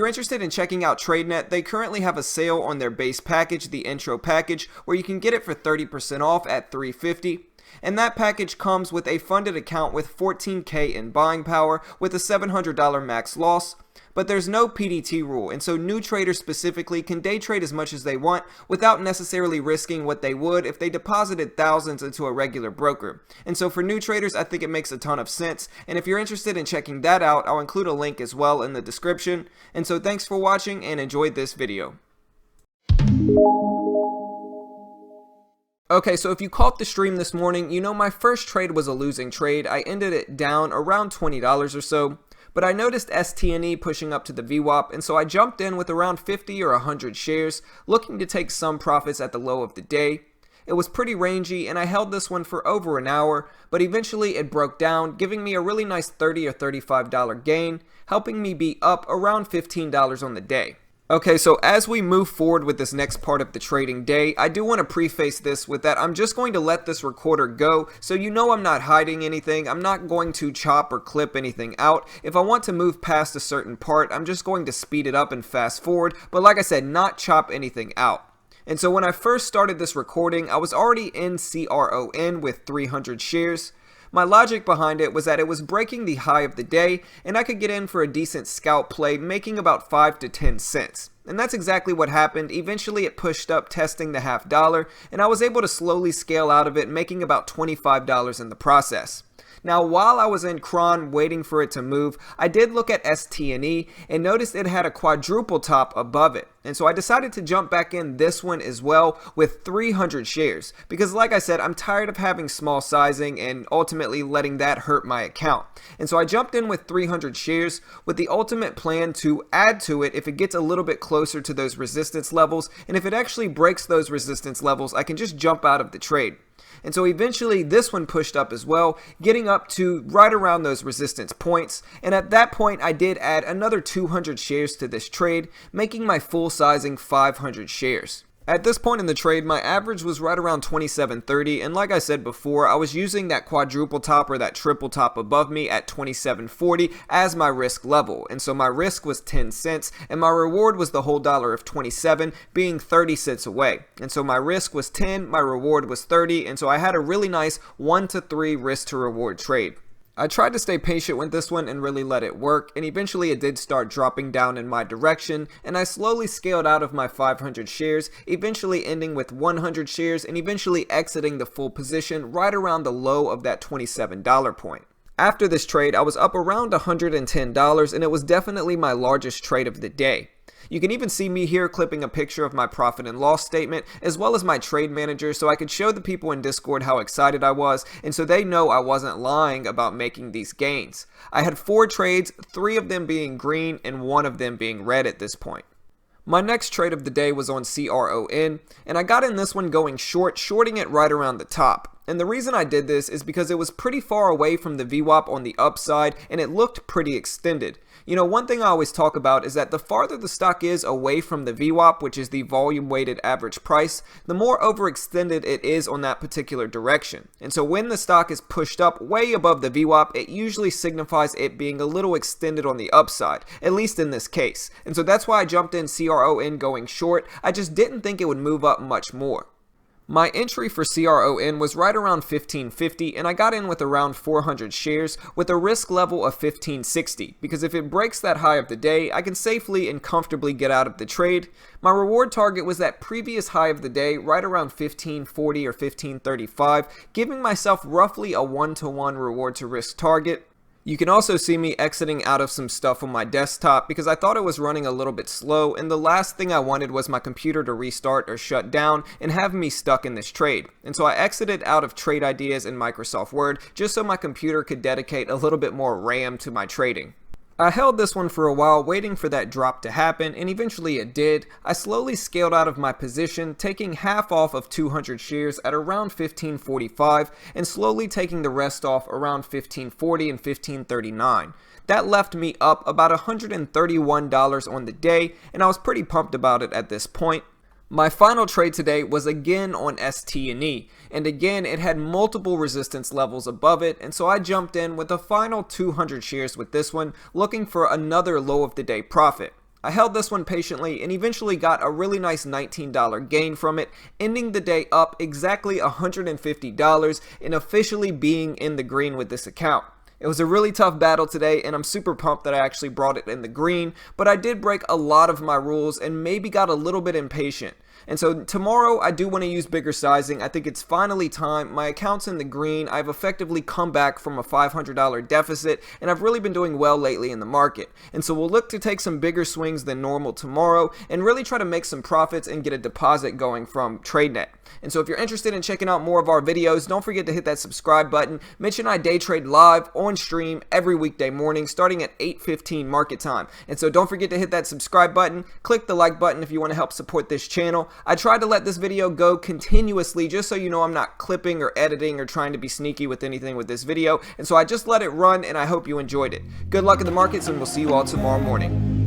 interested in checking out TradeNet, they currently have a sale on their base package, the intro package, where you can get it for 30% off at $350. And that package comes with a funded account with $14K in buying power with a $700 max loss. But there's no PDT rule, and so new traders specifically can day trade as much as they want without necessarily risking what they would if they deposited thousands into a regular broker. And so for new traders, I think it makes a ton of sense. And if you're interested in checking that out, I'll include a link as well in the description. And so thanks for watching and enjoyed this video. Okay, so if you caught the stream this morning, you know my first trade was a losing trade. I ended it down around $20 or so. But I noticed STNE pushing up to the VWAP, and so I jumped in with around 50 or 100 shares, looking to take some profits at the low of the day. It was pretty rangy, and I held this one for over an hour, but eventually it broke down, giving me a really nice $30 or $35 gain, helping me be up around $15 on the day. Okay, so as we move forward with this next part of the trading day, I do want to preface this with that I'm just going to let this recorder go, so you know I'm not hiding anything. I'm not going to chop or clip anything out. If I want to move past a certain part, I'm just going to speed it up and fast forward, but like I said, not chop anything out. And so when I first started this recording, I was already in CRON with 300 shares. My logic behind it was that it was breaking the high of the day, and I could get in for a decent scalp play, making about 5 to 10 cents. And that's exactly what happened. Eventually it pushed up, testing the $0.50, and I was able to slowly scale out of it, making about $25 in the process. Now, while I was in CRON waiting for it to move, I did look at STNE and noticed it had a quadruple top above it. And so I decided to jump back in this one as well with 300 shares. Because like I said, I'm tired of having small sizing and ultimately letting that hurt my account. And so I jumped in with 300 shares with the ultimate plan to add to it if it gets a little bit closer to those resistance levels. And if it actually breaks those resistance levels, I can just jump out of the trade. And so eventually this one pushed up as well, getting up to right around those resistance points. And at that point I did add another 200 shares to this trade, making my full sizing 500 shares. At this point in the trade, my average was right around 27.30, and like I said before, I was using that quadruple top or that triple top above me at 27.40 as my risk level. And so my risk was 10 cents, and my reward was the whole dollar of 27, being 30 cents away. And so my risk was 10, my reward was 30, and so I had a really nice 1 to 3 risk to reward trade. I tried to stay patient with this one and really let it work, and eventually it did start dropping down in my direction, and I slowly scaled out of my 500 shares, eventually ending with 100 shares and eventually exiting the full position right around the low of that $27 point. After this trade, I was up around $110, and it was definitely my largest trade of the day. You can even see me here clipping a picture of my profit and loss statement as well as my trade manager so I could show the people in Discord how excited I was and so they know I wasn't lying about making these gains. I had 4 trades, 3 of them being green and 1 of them being red at this point. My next trade of the day was on CRON, and I got in this one going short, shorting it right around the top. And the reason I did this is because it was pretty far away from the VWAP on the upside and it looked pretty extended. You know, one thing I always talk about is that the farther the stock is away from the VWAP, which is the volume weighted average price, the more overextended it is on that particular direction. And so when the stock is pushed up way above the VWAP, it usually signifies it being a little extended on the upside, at least in this case. And so that's why I jumped in CRON going short. I just didn't think it would move up much more. My entry for CRON was right around 1550 and I got in with around 400 shares with a risk level of 1560 because if it breaks that high of the day, I can safely and comfortably get out of the trade. My reward target was that previous high of the day right around 1540 or 1535, giving myself roughly a 1-to-1 reward to risk target. You can also see me exiting out of some stuff on my desktop because I thought it was running a little bit slow and the last thing I wanted was my computer to restart or shut down and have me stuck in this trade. And so I exited out of trade ideas in Microsoft Word just so my computer could dedicate a little bit more RAM to my trading. I held this one for a while waiting for that drop to happen and eventually it did. I slowly scaled out of my position, taking half off of 200 shares at around 1545 and slowly taking the rest off around 1540 and 1539. That left me up about $131 on the day and I was pretty pumped about it at this point. My final trade today was again on STNE, and again it had multiple resistance levels above it, and so I jumped in with a final 200 shares with this one, looking for another low of the day profit. I held this one patiently and eventually got a really nice $19 gain from it, ending the day up exactly $150 and officially being in the green with this account. It was a really tough battle today, and I'm super pumped that I actually brought it in the green, but I did break a lot of my rules and maybe got a little bit impatient. And so tomorrow I do want to use bigger sizing. I think it's finally time. My account's in the green. I've effectively come back from a $500 deficit, and I've really been doing well lately in the market. And so we'll look to take some bigger swings than normal tomorrow and really try to make some profits and get a deposit going from TradeNet. And so if you're interested in checking out more of our videos, don't forget to hit that subscribe button. Mitch and I day trade live on stream every weekday morning starting at 8:15 market time. And so don't forget to hit that subscribe button, click the like button if you want to help support this channel. I tried to let this video go continuously just so you know I'm not clipping or editing or trying to be sneaky with anything with this video. And so I just let it run, and I hope you enjoyed it. Good luck in the markets, and we'll see you all tomorrow morning.